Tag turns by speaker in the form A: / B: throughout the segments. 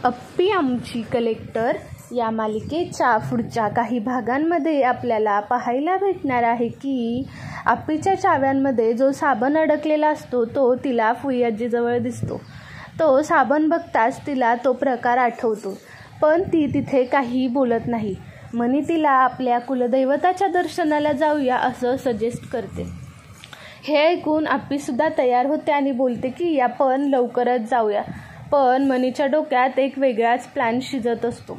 A: अप्पी आमची कलेक्टर या मालिकेच्या पुढच्या काही भागांमध्ये आपल्याला पाहायला भेटणार आहे की अप्पीच्या चाव्यांमध्ये जो साबण अडकलेला असतो तो तिला फुईआजीजवळ दिसतो. तो साबण बघताच तिला तो प्रकार आठवतो, पण ती तिथे काही बोलत नाही. मनी तिला आपल्या कुलदैवताच्या दर्शनाला जाऊया असं सजेस्ट करते. हे ऐकून अप्पीसुद्धा तयार होते आणि बोलते की आपण लवकरच जाऊया. पण मनीच्या डोक्यात एक वेगळाच प्लॅन शिजत असतो.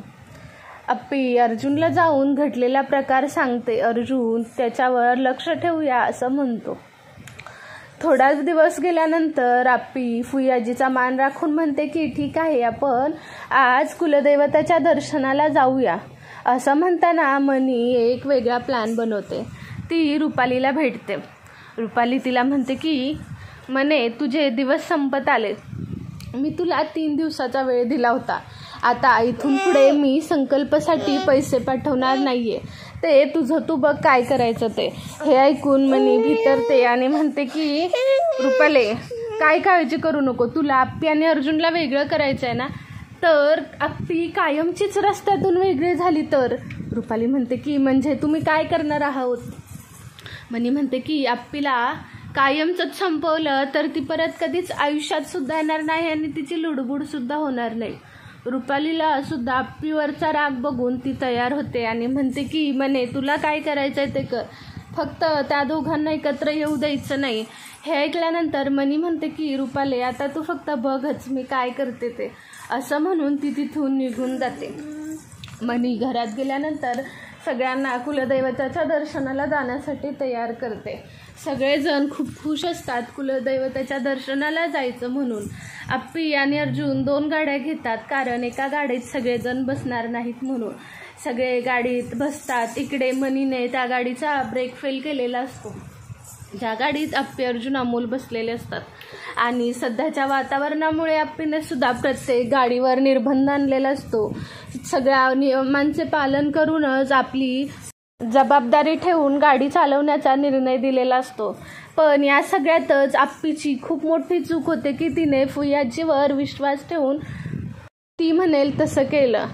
A: अप्पी अर्जुनला जाऊन घडलेला प्रकार सांगते. अर्जुन त्याच्यावर लक्ष ठेवूया असं म्हणतो. थोडाच दिवस गेल्यानंतर अप्पी फुईआजीचा मान राखून म्हणते की ठीक आहे, आपण आज कुलदैवताच्या दर्शनाला जाऊया. असं म्हणताना मनी एक वेगळा प्लॅन बनवते. ती रुपालीला भेटते. रुपाली तिला म्हणते की मने, तुझे दिवस संपत आले. मी तुला 3 दिवसाचा वेळ दिला होता. आता इथून पुढे मी संकल्पसाठी पैसे पाठवणार नाहीये. ते तुझं तू बघ काय करायचं ते. हे ऐकून मनी भितरते आणि म्हणते की रुपाले, काय काळजी करू नको. तुला अप्पी आणि अर्जुनला वेगळं करायचं आहे ना, तर अप्पी कायमचीच रस्त्यातून वेगळी झाली तर. रुपाली म्हणते की म्हणजे तुम्ही काय करणार आहात. मनी म्हणते की अप्पीला कायमचंच संपवलं तर ती परत कधीच आयुष्यात सुद्धा येणार नाही आणि तिची लुडबुड सुद्धा होणार नाही. रुपालीला सुद्धा अप्पीवरचा राग बघून ती तयार होते आणि म्हणते की मने, तुला काय करायचं आहे ते कर, फक्त त्या दोघांना एकत्र येऊ द्यायचं नाही. हे ऐकल्यानंतर मनी म्हणते की रुपाले, आता तू फक्त बघच मी काय करते ते. असं म्हणून ती तिथून निघून जाते. मनी घरात गेल्यानंतर सगळ्यांना कुलदैवताच्या दर्शनाला जाण्यासाठी तयार करते. सगळेजण खूप खुश असतात कुलदैवताच्या दर्शनाला जायचं म्हणून. अप्पी आणि अर्जुन 2 गाड्या घेतात, कारण एका गाडीत सगळेजण बसणार नाहीत म्हणून. सगळे गाडीत बसतात. इकडे मनीने त्या गाडीचा ब्रेक फेल केलेला असतो, ज्या गाडीत अप्पी, अर्जुन, अमोल बसलेले असतात. आणि सध्याच्या वातावरणामुळे अप्पीने सुद्धा प्रत्येक गाडीवर निर्बंध आणलेला असतो. सगळ्या नियमांचे पालन करूनच आपली जबाबदारी ठेवून गाडी चालवण्याचा निर्णय दिलेला असतो. पण या सगळ्यातच अप्पीची खूप मोठी चूक होते की तिने फुईआजीवर विश्वास ठेवून ती म्हणेल तसं केलं.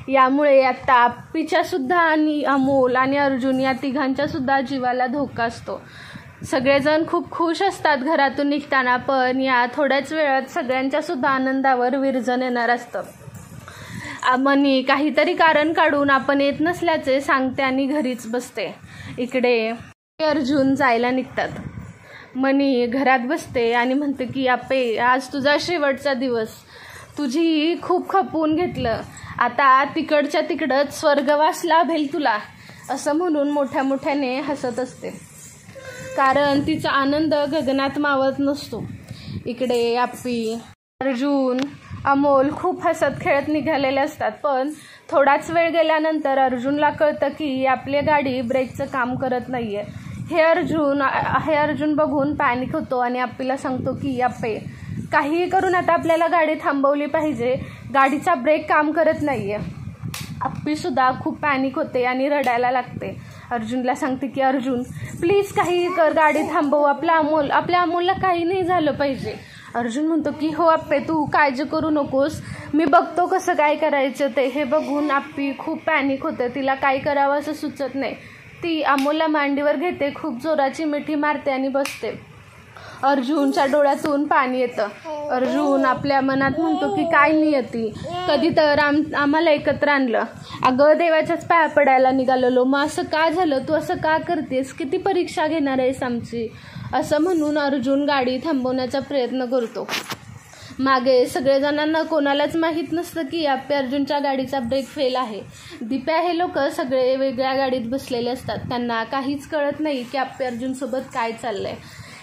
A: यामुळे आता अप्पीच्या सुद्धा आणि अमोल आणि अर्जुन या तिघांच्या सुद्धा जीवाला धोका असतो. सगळेजण खूप खुश असतात घरातून निघताना, पण या थोड्याच वेळात सगळ्यांच्या सुद्धा आनंदावर विरजण येणार असतं. मनी काहीतरी कारण काढून आपण येत नसल्याचे सांगते आणि घरीच बसते. इकडे अर्जुन जायला निघतात. मनी घरात बसते आणि म्हणते की अप्पे, आज तुझा शेवटचा दिवस. तुझी खूप खपवून घेतलं. आता तिकडच्या तिकडच स्वर्गवास लाभेल तुला. असं म्हणून मोठ्या मोठ्याने हसत असते, कारण तिचा आनंद गगनात मावत नसतो. इकडे अप्पी, अर्जुन, अमोल खूप हसत खेळत निघालेले असतात. पण थोडाच वेळ गेल्यानंतर अर्जुनला कळतं की आपली गाडी ब्रेकचं काम करत नाही आहे. हे अर्जुन बघून पॅनिक होतो आणि अप्पीला सांगतो की अप्पे, काहीही करून आता आपल्याला गाडी थांबवली पाहिजे, गाडीचा ब्रेक काम करत नाही आहे. अप्पीसुद्धा खूप पॅनिक होते आणि रडायला लागते. अर्जुनला सांगते की अर्जुन, प्लीज काही कर, गाडी थांबव, आपल्या अमोलला काही नाही झालं पाहिजे. अर्जुन म्हणतो की हो अप्पे, तू काळजी करू नकोस, मी बघतो कसं काय करायचं ते. हे बघून अप्पी खूप पॅनिक होते. तिला काय करावं असं सुचत नाही. ती अमोलला मांडीवर घेते, खूप जोराची मिठी मारते आणि बसते. अर्जुनच्या डोळ्यातून पाणी येतं. अर्जुन आपल्या मनात म्हणतो की काय नियती, कधी तर आम्हाला एकत्र आणलं. अगं, देवाच्याच पाया पडायला निघालेलो, मग असं का झालं, तू असं का करतेस, किती परीक्षा घेणार आहेस आमची. असं म्हणून अर्जुन गाडी थांबवण्याचा प्रयत्न करतो. मागे सगळेजणांना कोणालाच माहीत नसतं की अप्पी अर्जुनच्या गाडीचा ब्रेक फेल आहे. दिप्या हे लोक सगळे वेगळ्या गाडीत बसलेले असतात. त्यांना काहीच कळत नाही की अप्पी अर्जुनसोबत काय चाललंय.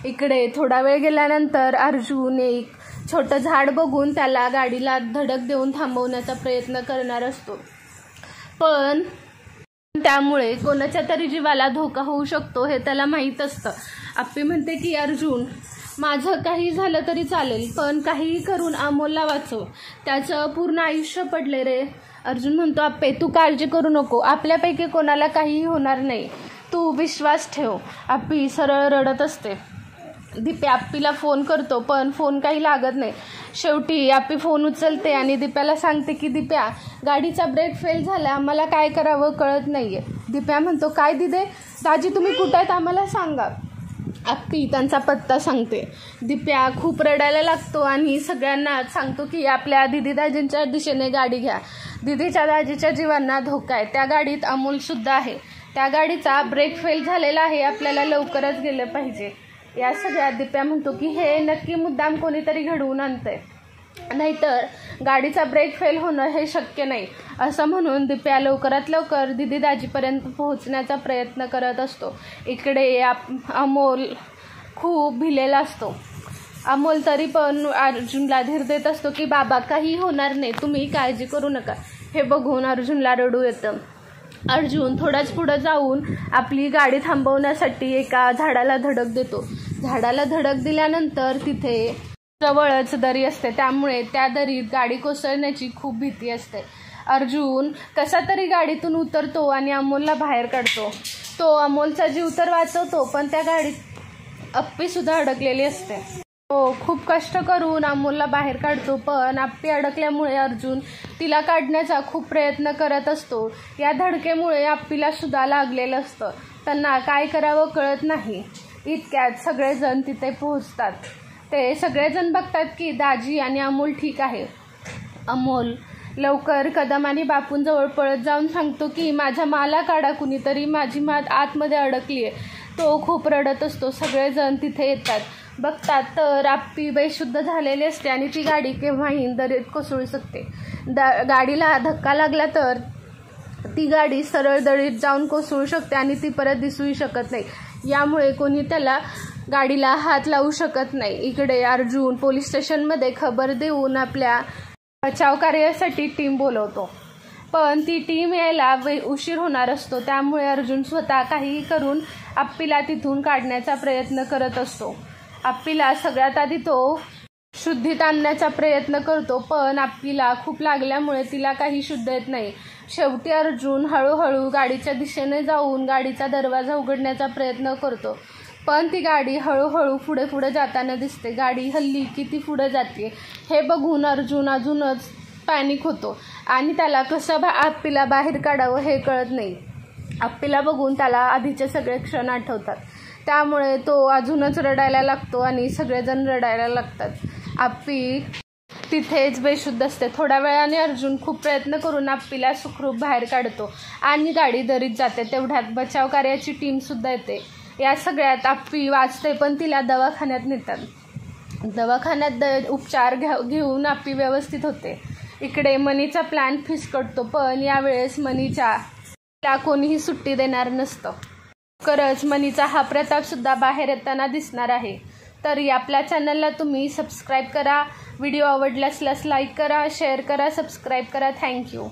A: इकडे थोडा वेळ गेल्यानंतर अर्जुन एक छोटं झाड बघून त्याला गाडीला धडक देऊन थांबवण्याचा प्रयत्न करणार असतो. पण त्यामुळे कोणाच्या तरी जीवाला धोका होऊ शकतो हे त्याला माहीत असतं. अप्पी म्हणते की अर्जुन, माझं काही झालं तरी चालेल, पण काहीही करून अमोलला वाचव, त्याचं पूर्ण आयुष्य पडले रे. अर्जुन म्हणतो अप्पे, तू काळजी करू नको, आपल्यापैकी कोणाला काहीही होणार नाही, तू विश्वास ठेव. अप्पी सरळ रडत असते. दिप्या आप्पीला फोन करतो पण फोन काही लागत नाही. शेवटी आप्पी फोन उचलते आणि दिप्याला सांगते की दिप्या, गाडीचा ब्रेक फेल झाला, आम्हाला काय करावं कळत नाही आहे. दिप्या म्हणतो, काय दिदे, दाजी तुम्ही कुठं आहेत आम्हाला सांगा. आप्पी त्यांचा पत्ता सांगते. दिप्या खूप रडायला लागतो आणि सगळ्यांना सांगतो की आपल्या दिदी दाजींच्या दिशेने गाडी घ्या. दिदीच्या दाजीच्या जीवांना धोका आहे. त्या गाडीत अमोलसुद्धा आहे. त्या गाडीचा ब्रेक फेल झालेला आहे, आपल्याला लवकरच गेलं पाहिजे. या सगळ्यात दिप्या म्हणतो की हे नक्की मुद्दाम कोणीतरी घडवून आणतंय, नाहीतर गाडीचा ब्रेक फेल होणं हे शक्य नाही. असं म्हणून दिप्या लवकरात लवकर दिदी दाजीपर्यंत पोहोचण्याचा प्रयत्न करत असतो. इकडे अमोल खूप भिलेला असतो. अमोल तरी पण अर्जुनला धीर देत असतो की बाबा काही होणार नाही, तुम्ही काळजी करू नका. हे बघून अर्जुनला रडू येतं. अर्जुन थोडाच पुढं जाऊन आपली गाडी थांबवण्यासाठी एका झाडाला धडक देतो. झाडाला धडक दिल्यानंतर तिथे जवळच दरी असते, त्यामुळे त्या दरीत गाडी कोसळण्याची खूप भीती असते. अर्जुन कसा तरी गाडीतून उतरतो आणि अमोलला बाहेर काढतो. तो अमोलचा जीव तर वाचवतो, पण त्या गाडीत अप्पीसुद्धा अडकलेली असते. तो खूप कष्ट करून अमोलला बाहेर काढतो, पण आप्पी अडकल्यामुळे अर्जुन तिला काढण्याचा खूप प्रयत्न करत असतो. या धडकेमुळे आप्पीला सुद्धा लागलेलं असतं. त्यांना काय करावं कळत नाही. इतक्यात सगळेजण तिथे पोहोचतात. ते सगळेजण बघतात की दाजी आणि अमोल ठीक आहे. अमोल लवकर कदम आणि बापूंजवळ पळत जाऊन सांगतो की माझ्या माला काढा कुणीतरी, माझी मात आतमध्ये अडकली आहे. तो खूप रडत असतो. सगळेजण तिथे येतात. बघतात तर आप्पी बेशुद्ध झालेली असते आणि ती गाडी केव्हाही दरीत कोसळू शकते. गाडीला धक्का लागला तर ती गाडी सरळ दरीत जाऊन कोसळू शकते आणि ती परत दिसूही शकत नाही. यामुळे कोणी त्याला गाडीला हात लावू शकत नाही. इकडे अर्जुन पोलीस स्टेशनमध्ये खबर देऊन आपल्या बचाव कार्यासाठी टीम बोलवतो, पण ती टीम यायला उशीर होणार असतो. त्यामुळे अर्जुन स्वतः काहीही करून आप्पीला तिथून काढण्याचा प्रयत्न करत असतो. आप्पीला सगळ्यात आधी तो शुद्धीत आणण्याचा प्रयत्न करतो, पण आप्पीला खूप लागल्यामुळे तिला काही शुद्ध येत नाही. शेवटी अर्जुन हळूहळू गाडीच्या दिशेने जाऊन गाडीचा दरवाजा उघडण्याचा प्रयत्न करतो, पण ती गाडी हळूहळू पुढे पुढे जाताना दिसते. गाडी हल्ली किती पुढे जाते हे बघून अर्जुन अजूनच पॅनिक होतो आणि त्याला कसं आप्पीला बाहेर काढावं हे कळत नाही. आप्पीला बघून त्याला आधीचे सगळे क्षण आठवतात. त्यामुळे तो अजूनच रडायला लागतो आणि सगळेजण रडायला लागतात. आप्पी तिथेच बेशुद्ध असते. थोड्या वेळाने अर्जुन खूप प्रयत्न करून आप्पीला सुखरूप बाहेर काढतो आणि गाडी दरीत जाते. तेवढ्यात बचाव कार्याची टीमसुद्धा येते. या सगळ्यात आप्पी वाचते, पण तिला दवाखान्यात नेतात. दवाखान्यात उपचार घेऊन आप्पी व्यवस्थित होते. इकडे मनीचा प्लॅन फिसकटतो, पण यावेळेस मनीच्या कोणीही सुट्टी देणार नसतं. खरंच मनीचा हा प्रतापसुद्धा बाहेर येताना दिसणार आहे. तर आपल्या चॅनलला तुम्ही सबस्क्राईब करा. व्हिडिओ आवडल्यास लाईक करा, शेअर करा, सबस्क्राईब करा. थँक्यू.